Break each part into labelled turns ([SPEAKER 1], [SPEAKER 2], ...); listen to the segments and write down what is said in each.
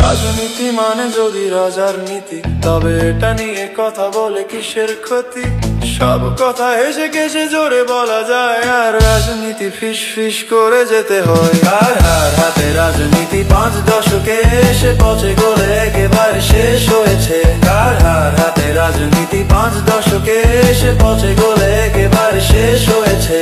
[SPEAKER 1] রাজনীতি মানে যদি রাজার নীতি, তবে এটা নিয়ে কথা বলে কিসের ক্ষতি? সব কথা হেসে কেসে জোরে বলা যায়, আর রাজনীতি ফিস ফিস করে যেতে হয়। আর হার হাতে রাজনীতি 5 দশকে এসে পচে গলে একেবারে শেষ হয়েছে। আর হার হাতে রাজনীতি 5 দশকে এসে পচে গলে একেবারে শেষ হয়েছে।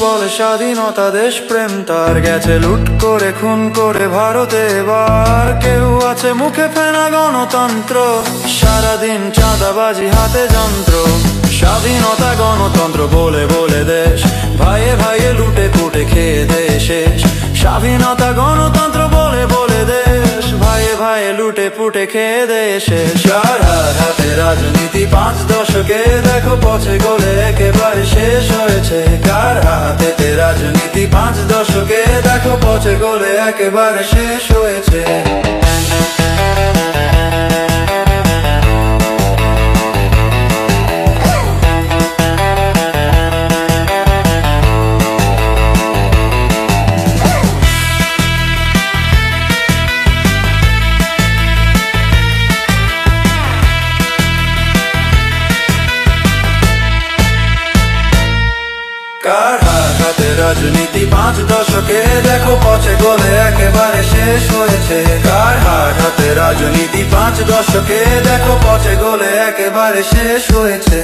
[SPEAKER 1] বলে স্বাধীনতা দেশ প্রেম, তার গেছে লুট করে খুন করে ভারতে এবার। কেউ আছে মুখে ফেনা গণতন্ত্র, সারাদিন চাঁদাবাজি হাতে যন্ত্র। স্বাধীনতা গণতন্ত্র বলে বলে দেশ ভাইয়ে ভাইয়ে লুটে পুটে খেয়ে দেশ শেষ। স্বাধীনতা গণতন্ত্র বলে বলে দেশ ভাইয়ে ভাইয়ে লুটে পুটে খেয়ে দেশ শেষ। আর হার হাতে রাজনীতি 5 দশকে দেখো পচে গলে একেবারে শেষ হয়েছে। কার হাতে রাজনীতি 5 দশকে দেখো পচে গলে একেবারে শেষ হয়েছে। কার হাতে রাজনীতি 5 দশকে দেখো পচে গলে একেবারে শেষ হয়েছে। কার হাতে রাজনীতি 5 দশকে দেখো পচে গলে একেবারে শেষ হয়েছে।